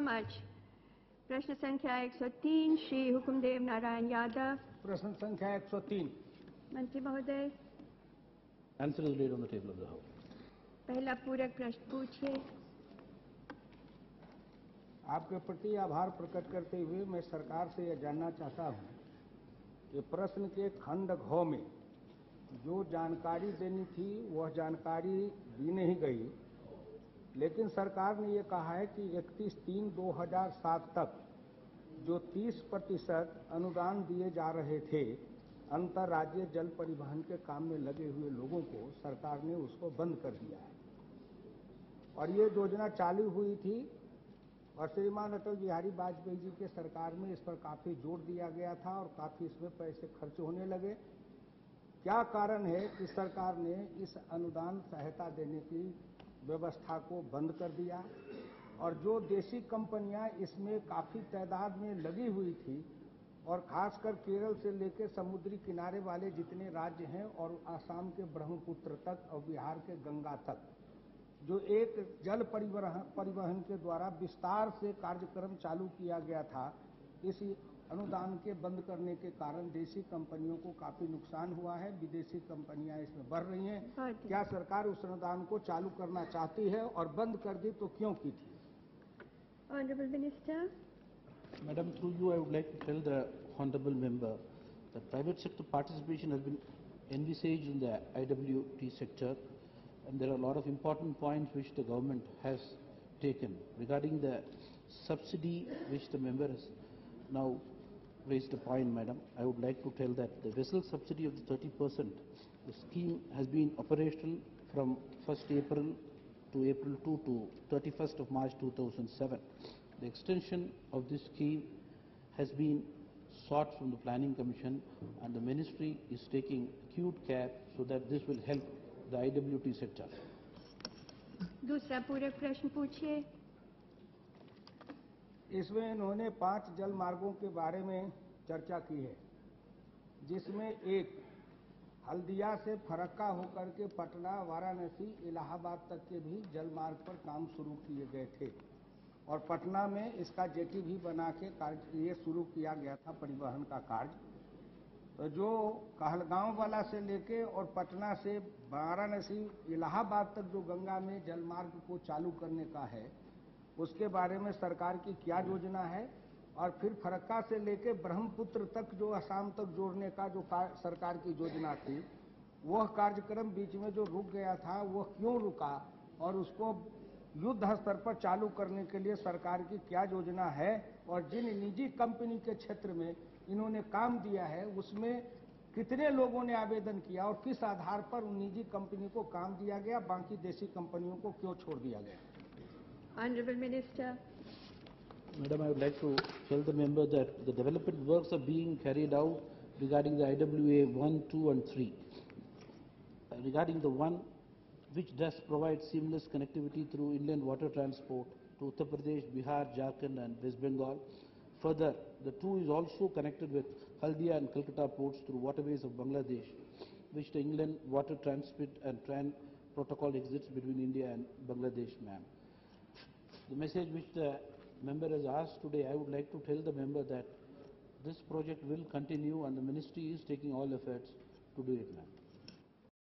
much. प्रश्न संख्या 103 श्री हुकुमदेव नारायण यादव। प्रश्न संख्या 103। मंत्री महोदय। Answer is laid on the table of the House. पहला पूरक प्रश्न पूछिए। आपके प्रति आभार प्रकट करते हुए मैं सरकार से यह जानना चाहता हूं कि प्रश्न के खंड घ में जो जानकारी देनी थी वह जानकारी दी नहीं गई, लेकिन सरकार ने यह कहा है कि 31/3/2007 तक जो 30% अनुदान दिए जा रहे थे अंतर राज्य जल परिवहन के काम में लगे हुए लोगों को, सरकार ने उसको बंद कर दिया है। और ये योजना चालू हुई थी और श्रीमान अटल बिहारी वाजपेयी जी के सरकार में इस पर काफी जोर दिया गया था और काफी इसमें पैसे खर्च होने लगे। क्या कारण है कि सरकार ने इस अनुदान सहायता देने की व्यवस्था को बंद कर दिया? और जो देशी कंपनियां इसमें काफी तादाद में लगी हुई थी और खासकर केरल से लेकर समुद्री किनारे वाले जितने राज्य हैं और आसाम के ब्रह्मपुत्र तक और बिहार के गंगा तक, जो एक जल परिवहन के द्वारा विस्तार से कार्यक्रम चालू किया गया था, इस अनुदान के बंद करने के कारण देशी कंपनियों को काफी नुकसान हुआ है। विदेशी कंपनियां इसमें बढ़ रही हैं। क्या सरकार उस अनुदान को चालू करना चाहती है और बंद कर दी तो क्यों की थी? Honorable Minister. Madam, through you, I would like to tell the honorable member that private sector participation has been envisaged in the IWT sector, and there are a lot of important points which the government has taken. Regarding the subsidy which the member has now raised a point, Madam, I would like to tell that the vessel subsidy of the 30%, the scheme has been operational from 1st April to April 2 to 31st of March 2007. The extension of this scheme has been sought from the Planning Commission, and the Ministry is taking acute care so that this will help the IWT sector. दूसरा पूरक प्रश्न पूछिए। इसमें इन्होंने 5 जल मार्गों के बारे में चर्चा की है, जिसमें एक हल्दिया से फरक्का होकर के पटना, वाराणसी, इलाहाबाद तक के भी जल मार्ग पर काम शुरू किए गए थे और पटना में इसका जेटी भी बना के कार्य ये शुरू किया गया था, परिवहन का कार्य। तो जो कहलगांव वाला से लेके और पटना से वाराणसी, इलाहाबाद तक जो गंगा में जल मार्ग को चालू करने का है, उसके बारे में सरकार की क्या योजना है? और फिर फरक्का से लेके ब्रह्मपुत्र तक जो असम तक जोड़ने का जो सरकार की योजना थी, वह कार्यक्रम बीच में जो रुक गया था वह क्यों रुका और उसको युद्ध स्तर पर चालू करने के लिए सरकार की क्या योजना है? और जिन निजी कंपनी के क्षेत्र में इन्होंने काम दिया है उसमें कितने लोगों ने आवेदन किया और किस आधार पर उन निजी कंपनी को काम दिया गया, बाकी देशी कंपनियों को क्यों छोड़ दिया गया? Honorable Minister. Madam, I would like to tell the member that the development works are being carried out regarding the IWA 1, 2 and 3. Regarding the 1, which does provide seamless connectivity through inland water transport to Uttar Pradesh, Bihar, Jharkhand and West Bengal. Further, the 2 is also connected with Haldia and Calcutta ports through waterways of Bangladesh, which the inland water transport and TRAN protocol exists between India and Bangladesh, ma'am. The message which the member has asked today, I would like to tell the member that this project will continue and the ministry is taking all efforts to do it, ma'am.